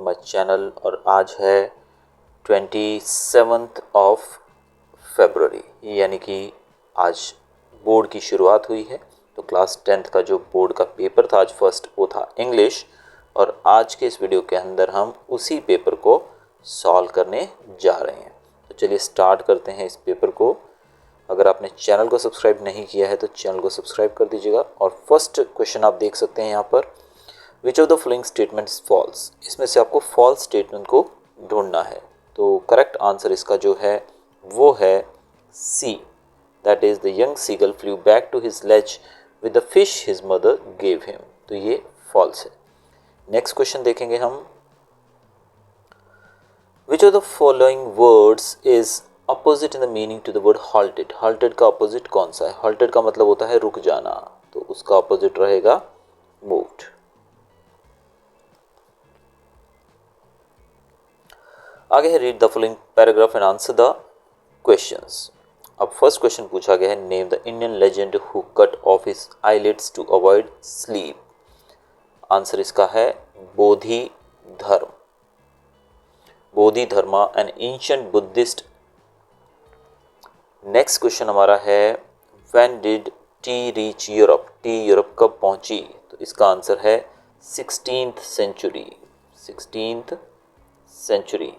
My channel. और आज है 27 ऑफ फरवरी, यानी कि आज बोर्ड की शुरुआत हुई है। तो क्लास 10th का जो बोर्ड का पेपर था आज फर्स्ट, वो था इंग्लिश। और आज के इस वीडियो के अंदर हम उसी पेपर को सॉल्व करने जा रहे हैं। तो चलिए स्टार्ट करते हैं इस पेपर को। अगर आपने चैनल को सब्सक्राइब नहीं किया है तो चैनल को सब्सक्राइब कर दीजिएगा। और फर्स्ट क्वेश्चन आप देख सकते हैं यहाँ पर, which of the following statement is false. इसमें से आपको फॉल्स स्टेटमेंट को ढूंढना है। तो करेक्ट आंसर इसका जो है वो है C, that is the young seagull flew back to his ledge with the fish his mother gave him. तो ये फॉल्स है। नेक्स्ट क्वेश्चन देखेंगे हम, which of the following words is opposite in the meaning to the word halted। halted का अपोजिट कौन सा है? halted का मतलब होता है रुक जाना, तो उसका अपोजिट रहेगा moved। आगे है read the following paragraph and answer the questions. अब फर्स्ट क्वेश्चन पूछा गया है, name the Indian legend who cut off his eyelids to avoid sleep. Answer इसका है Bodhidharma. Bodhidharma an ancient Buddhist. Next question हमारा है, when did tea reach Europe. Tea Europe कब पहुंची? तो इसका आंसर है 16th century. 16th century.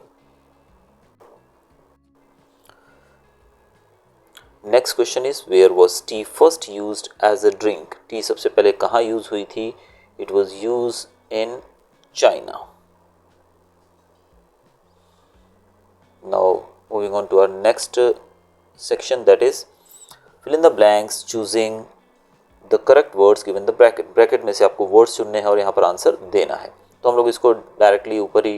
Next question is, where was tea first used as a drink. T सबसे पहले कहाँ यूज हुई थी? It was use in China. Now moving on to our next section, that is fill in the blanks choosing the correct words given the bracket। Bracket में से आपको words चुनने हैं और यहाँ पर आंसर देना है। तो हम लोग इसको डायरेक्टली ऊपर ही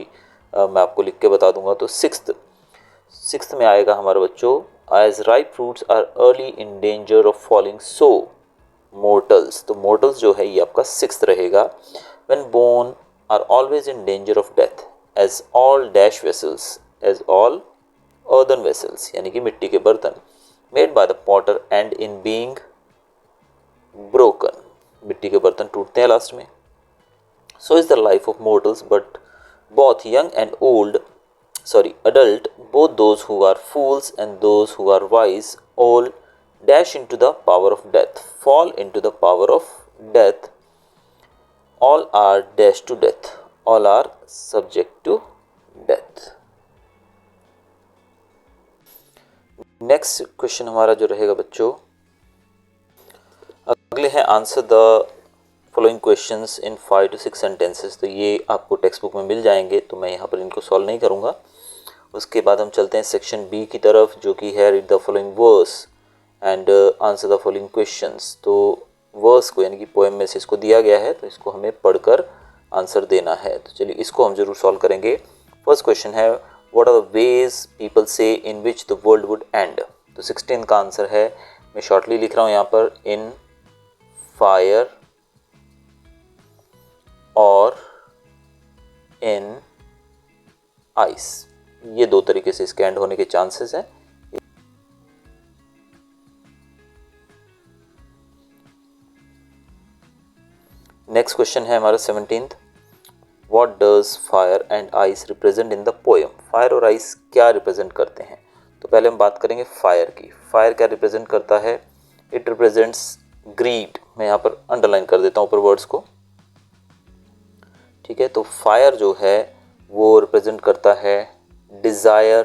मैं आपको लिख के बता दूंगा। तो सिक्स्थ में आएगा हमारे बच्चों, as ripe fruits are early in danger of falling so mortals. तो मोर्टल्स जो है ये आपका सिक्स्थ रहेगा। When born are always in danger of death as all dash vessels, as all earthen vessels यानी कि मिट्टी के बर्तन, made by the potter and in being broken, मिट्टी के बर्तन टूटते हैं लास्ट में। So is the life of mortals, but both young and adult, both those who are fools and those who are wise, all dash into the power of death, fall into the power of death, all are dashed to death, all are subject to death। Next question हमारा जो रहेगा बच्चों, अगले हैं answer the following questions in 5 to 6 sentences. तो ये आपको text book में मिल जाएंगे, तो मैं यहाँ पर इनको सॉल्व नहीं करूँगा। उसके बाद हम चलते हैं सेक्शन बी की तरफ, जो कि है read the following verse and answer the following questions. तो वर्स को यानी कि पोएम में से इसको दिया गया है, तो इसको हमें पढ़कर आंसर देना है। तो चलिए इसको हम जरूर सॉल्व करेंगे। फर्स्ट क्वेश्चन है, What are the ways people say in which the world would end? तो 16 का आंसर है, मैं शॉर्टली लिख रहा हूँ यहाँ पर, इन फायर और इन आइस। ये दो तरीके से इसके एंड होने के चांसेस हैं। नेक्स्ट क्वेश्चन है हमारा 17th, What does fire and ice represent in the poem? Fire और आइस क्या रिप्रेजेंट करते हैं? तो पहले हम बात करेंगे फायर की। फायर क्या रिप्रेजेंट करता है? It represents greed. मैं यहाँ पर अंडरलाइन कर देता हूँ ऊपर वर्ड्स को, ठीक है। तो फायर जो है वो रिप्रेजेंट करता है डिजायर,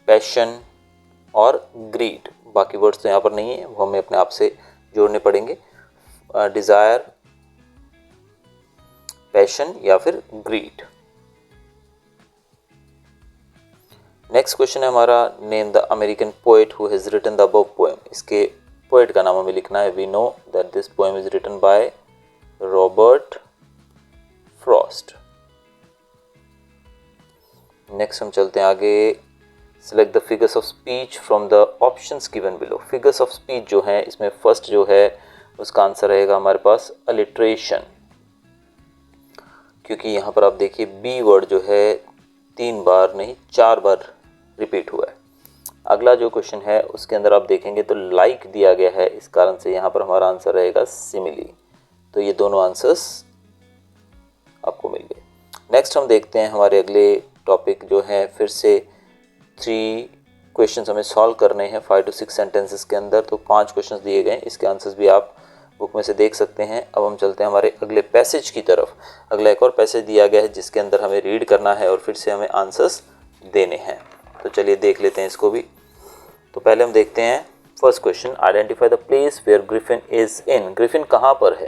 पैशन और ग्रीड। बाकी वर्ड्स तो यहाँ पर नहीं है, वो हमें अपने आप से जोड़ने पड़ेंगे। डिजायर, पैशन या फिर ग्रीड। नेक्स्ट क्वेश्चन है हमारा, name the American poet who has written the above poem. इसके पोएट का नाम हमें लिखना है। We know that this poem is written by Robert Frost. Next हम चलते हैं आगे, select the figures of speech from the options given below. Figures of speech जो है, इसमें फर्स्ट जो है उसका आंसर रहेगा हमारे पास अलिट्रेशन, क्योंकि यहाँ पर आप देखिए बी वर्ड जो है 3 बार नहीं 4 बार रिपीट हुआ है। अगला जो क्वेश्चन है उसके अंदर आप देखेंगे तो लाइक दिया गया है, इस कारण से यहाँ पर हमारा आंसर रहेगा सिमिली। तो ये दोनों आंसर्स आपको मिल गए। नेक्स्ट हम देखते हैं हमारे अगले टॉपिक जो है, फिर से 3 क्वेश्चंस हमें सॉल्व करने हैं 5 to 6 सेंटेंसेस के अंदर। तो 5 क्वेश्चंस दिए गए हैं, इसके आंसर्स भी आप बुक में से देख सकते हैं। अब हम चलते हैं हमारे अगले पैसेज की तरफ। अगला एक और पैसेज दिया गया है जिसके अंदर हमें रीड करना है और फिर से हमें आंसर्स देने हैं। तो चलिए देख लेते हैं इसको भी। तो पहले हम देखते हैं first question, identify the place where Griffin is in. Griffin कहाँ पर है?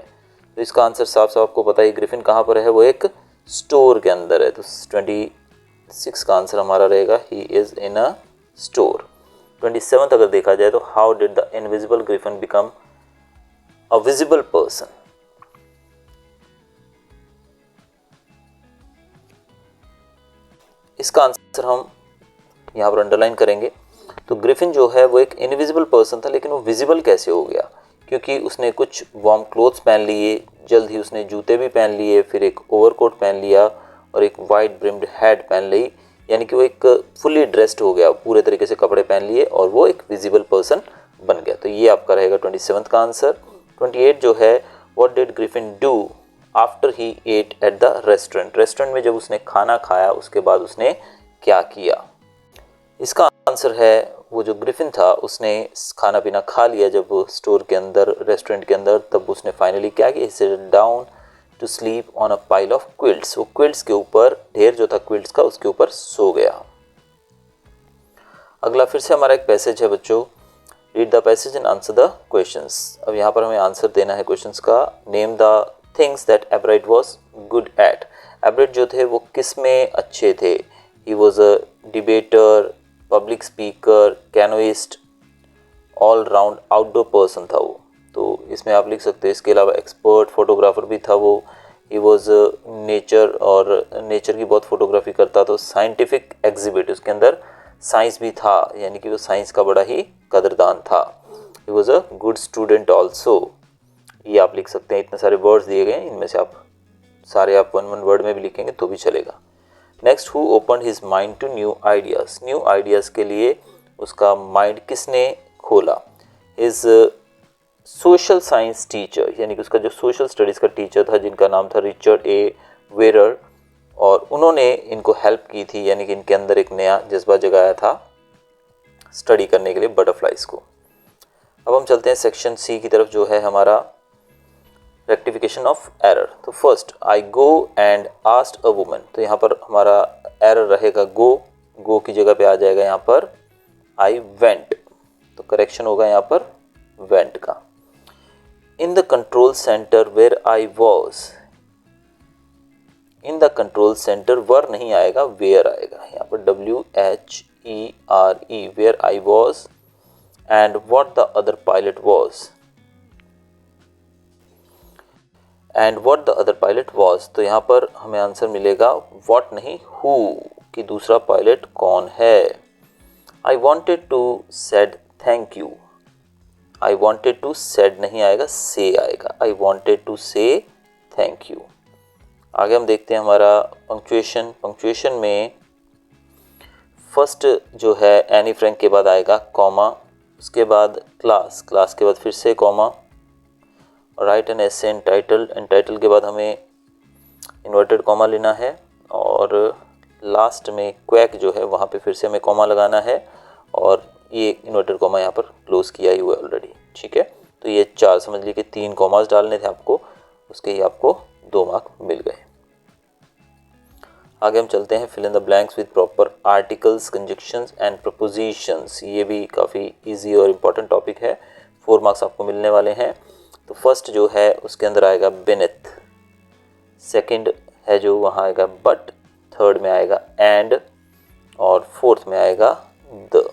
तो इसका आंसर साफ साफ आपको पता है, ग्रिफिन कहाँ पर है, वो एक स्टोर के अंदर है। तो 26 का आंसर हमारा रहेगा he is in a store. 27 अगर देखा जाए तो how did the invisible Griffin become a visible person. इसका आंसर हम यहाँ पर अंडरलाइन करेंगे। तो ग्रिफिन जो है वो एक इनविजिबल पर्सन था, लेकिन वो विजिबल कैसे हो गया? क्योंकि उसने कुछ वार्म क्लोथ्स पहन लिए, जल्द ही उसने जूते भी पहन लिए, फिर एक ओवरकोट पहन लिया और एक वाइट ब्रिम्ड हैट पहन ली, यानी कि वो एक फुली ड्रेस्ड हो गया, पूरे तरीके से कपड़े पहन लिए और वो एक विजिबल पर्सन बन गया। तो ये आपका रहेगा 27 का आंसर। 28 जो है, what did Griffin do after he ate at the restaurant. Restaurant में जब उसने खाना खाया उसके बाद उसने क्या किया? इसका आंसर है, वो जो ग्रिफिन था उसने खाना पीना खा लिया जब स्टोर के अंदर, रेस्टोरेंट के अंदर, तब उसने फाइनली क्या किया, sit down to sleep on a pile of quilts. वो क्विल्ट्स के ऊपर, ढेर जो था क्विल्ट्स का, उसके ऊपर सो गया। अगला फिर से हमारा एक पैसेज है बच्चों, read the passage and answer the questions. अब यहाँ पर हमें आंसर देना है क्वेश्चंस का। Name the things that एब्राइट was good at. एब्राइट जो थे वो किस में अच्छे थे? He was a debater, public speaker, canoeist, all round outdoor person था वो। तो इसमें आप लिख सकते हैं। इसके अलावा एक्सपर्ट फोटोग्राफर भी था वो। ही वॉज नेचर, और नेचर की बहुत फोटोग्राफी करता। तो साइंटिफिक एग्जिबिट, उसके अंदर साइंस भी था, यानी कि वो साइंस का बड़ा ही कदरदान था। He was a good student also. ये आप लिख सकते हैं। इतने सारे वर्ड्स दिए गए हैं, इनमें से आप सारे आप 1 वर्ड में भी लिखेंगे तो भी चलेगा। Next, who open his mind to new ideas. New ideas के लिए उसका माइंड किसने खोला? इज सोशल साइंस टीचर, यानी कि उसका जो सोशल स्टडीज़ का टीचर था जिनका नाम था रिचर्ड ए वेरर, और उन्होंने इनको हेल्प की थी, यानी कि इनके अंदर एक नया जज्बा जगाया था स्टडी करने के लिए बटरफ्लाइज को। अब हम चलते हैं सेक्शन सी की तरफ, जो है हमारा रेक्टिफिकेशन ऑफ एरर। तो first, I go and asked a woman. तो यहाँ पर हमारा एरर रहेगा गो की जगह पे आ जाएगा यहाँ पर आई वेंट। तो करेक्शन होगा यहाँ पर वेंट का। In the control center where I was. In the control center where नहीं आएगा, वेयर आएगा यहाँ पर, WHERE, where I was and what the other pilot was. And what the other pilot was, तो यहाँ पर हमें आंसर मिलेगा व्हाट नहीं, हु, कि दूसरा पायलट कौन है। I wanted to said thank you. I wanted to said नहीं आएगा, से आएगा। I wanted to say thank you. आगे हम देखते हैं हमारा पंक्चुएशन। पंक्चुएशन में फर्स्ट जो है एनी फ्रैंक के बाद आएगा कॉमा, उसके बाद क्लास, क्लास के बाद फिर से comma, right an essay in title, and title के बाद हमें इन्वर्टेड कॉमा लेना है, और लास्ट में क्वैक जो है वहाँ पे फिर से हमें कॉमा लगाना है, और ये इन्वर्टेड कॉमा यहाँ पर क्लोज किया ही हुआ है ऑलरेडी। ठीक है, तो ये 4 समझ लीजिए कि 3 कॉमास डालने थे आपको, उसके ही आपको 2 मार्क मिल गए। आगे हम चलते हैं fill in the blanks with proper articles, conjunctions and prepositions. ये भी काफ़ी इजी और इम्पॉर्टेंट टॉपिक है, 4 मार्क्स आपको मिलने वाले हैं। तो फर्स्ट जो है उसके अंदर आएगा बेनेथ, सेकंड है जो वहाँ आएगा बट, थर्ड में आएगा एंड, और फोर्थ में आएगा द।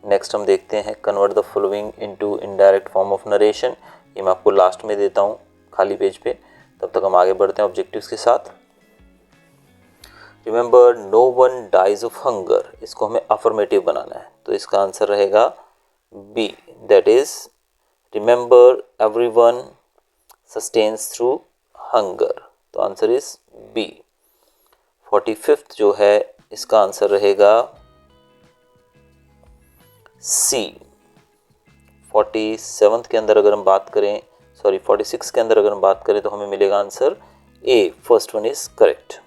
नेक्स्ट हम देखते हैं convert the following into indirect form of narration. ये मैं आपको लास्ट में देता हूँ खाली पेज पे, तब तक हम आगे बढ़ते हैं ऑब्जेक्टिव्स के साथ। Remember no one dies of hunger, इसको हमें अफर्मेटिव बनाना है, तो इसका आंसर रहेगा B, that is remember everyone sustains through hunger. तो आंसर इज बी। 45th जो है इसका आंसर रहेगा सी। 47th के अंदर अगर हम बात करें, 46 के अंदर अगर हम बात करें तो हमें मिलेगा answer A, first one is correct.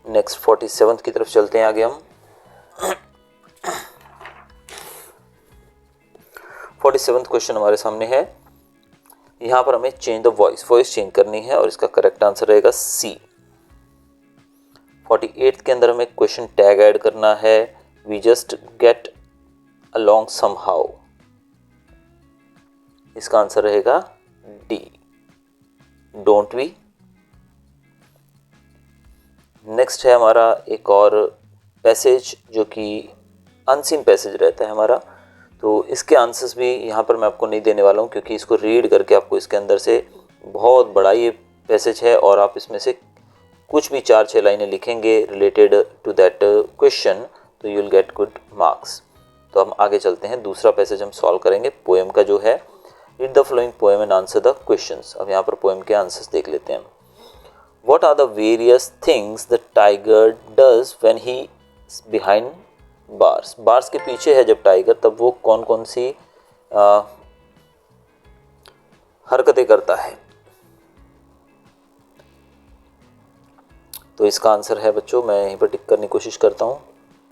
Next 47th की तरफ चलते हैं आगे हम। 47th क्वेश्चन हमारे सामने है। यहाँ पर हमें चेंज द वॉइस चेंज करनी है और इसका करेक्ट आंसर रहेगा सी। 48th के अंदर हमें क्वेश्चन टैग ऐड करना है, we just get along somehow, इसका आंसर रहेगा डी, डोंट वी। नेक्स्ट है हमारा एक और पैसेज जो कि अनसीन पैसेज रहता है हमारा, तो इसके आंसर्स भी यहाँ पर मैं आपको नहीं देने वाला हूँ क्योंकि इसको रीड करके आपको इसके अंदर से बहुत बड़ा ये पैसेज है और आप इसमें से कुछ भी 4-6 लाइनें लिखेंगे रिलेटेड टू दैट क्वेश्चन तो you will get good marks. तो हम आगे चलते हैं, दूसरा पैसेज हम सॉल्व करेंगे पोएम का जो है। Read the following poem and answer the questions. अब यहाँ पर पोएम के आंसर्स देख लेते हैं। What are the various things the tiger does when he is behind bars? Bars के पीछे है जब टाइगर, तब वो कौन कौन सी हरकतें करता है। तो इसका आंसर है बच्चों, मैं यहीं पर टिक करने की कोशिश करता हूँ,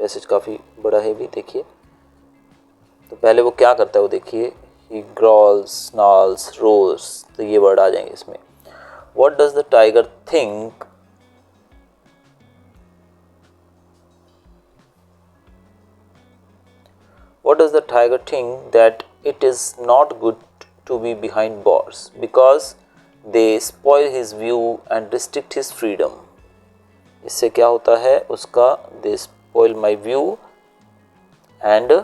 पैसेज काफ़ी बड़ा है भी, देखिए। तो पहले वो क्या करता है वो देखिए, he growls, snarls, roars, तो ये वर्ड आ जाएंगे इसमें। What does the tiger think? What does the tiger think that it is not good to be behind bars because they spoil his view and restrict his freedom? इससे क्या होता है उसका, they spoil my view and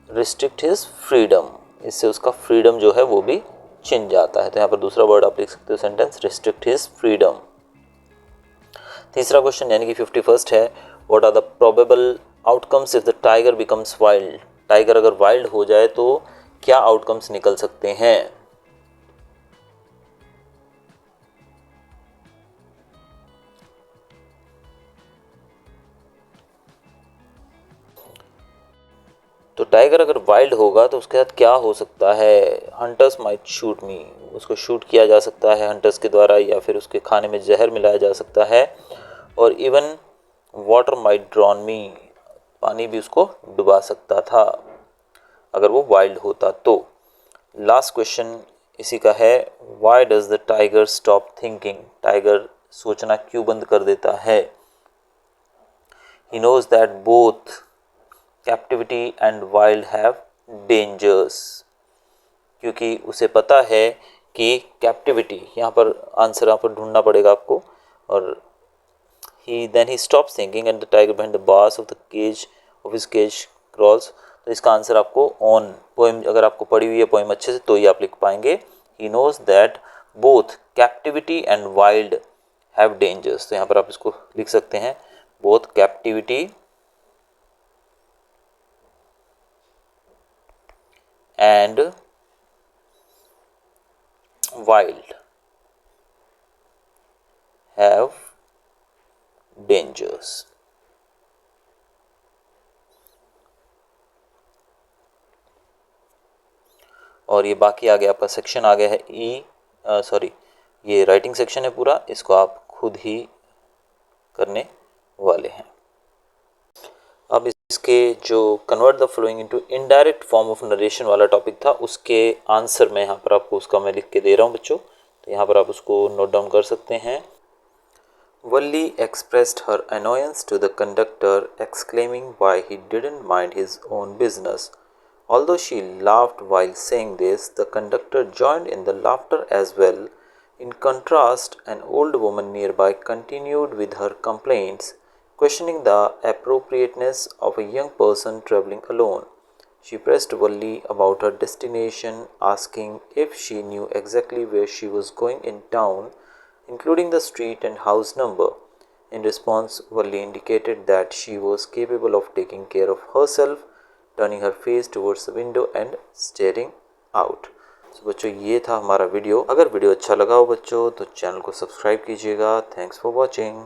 restrict his freedom, इससे उसका freedom जो है वो भी छिन जाता है। तो यहाँ पर दूसरा वर्ड आप लिख सकते हो सेंटेंस, रिस्ट्रिक्ट हिज फ्रीडम। तीसरा क्वेश्चन यानी कि 51st है, what are the probable outcomes if the tiger becomes wild? Tiger अगर वाइल्ड हो जाए तो क्या आउटकम्स निकल सकते हैं? तो टाइगर अगर वाइल्ड होगा तो उसके साथ क्या हो सकता है? हंटर्स माइट शूट मी, उसको शूट किया जा सकता है हंटर्स के द्वारा, या फिर उसके खाने में जहर मिलाया जा सकता है, और इवन वाटर माइट ड्रॉन मी, पानी भी उसको डुबा सकता था अगर वो वाइल्ड होता तो। लास्ट क्वेश्चन इसी का है, why does the tiger stop thinking? Tiger सोचना क्यों बंद कर देता है? He knows that both captivity and wild have dangers, क्योंकि उसे पता है कि कैप्टिविटी, यहाँ पर आंसर यहाँ पर ढूंढना पड़ेगा आपको, और he stops thinking and the tiger behind the bars of the cage of his cage crawls। तो इसका आंसर आपको ऑन पोएम, अगर आपको पढ़ी हुई है पोएम अच्छे से तो ये आप लिख पाएंगे। he knows that both captivity and wild have dangers, तो यहाँ पर आप इसको लिख सकते हैं, both captivity and wild have dangers। और ये बाकी आ गया आपका सेक्शन आ गया है ये राइटिंग सेक्शन है पूरा, इसको आप खुद ही करने वाले हैं। अब इसके जो convert the flowing into indirect form of narration वाला टॉपिक था, उसके आंसर मैं यहाँ पर आपको उसका मैं लिख के दे रहा हूँ बच्चों, तो यहाँ पर आप उसको नोट डाउन कर सकते हैं। Valli expressed her annoyance to the conductor, exclaiming why he didn't mind his own business. Although she laughed while saying this, the conductor joined in the laughter as well. In contrast, an old woman nearby continued with her complaints, questioning the appropriateness of a young person traveling alone. She pressed Valli about her destination, asking if she knew exactly where she was going in town, including the street and house number. In response, Valli indicated that she was capable of taking care of herself, turning her face towards the window and staring out. So बच्चों ये था हमारा video. अगर video अच्छा लगा हो बच्चों तो चैनल को सब्सक्राइब कीजिएगा। Thanks for watching.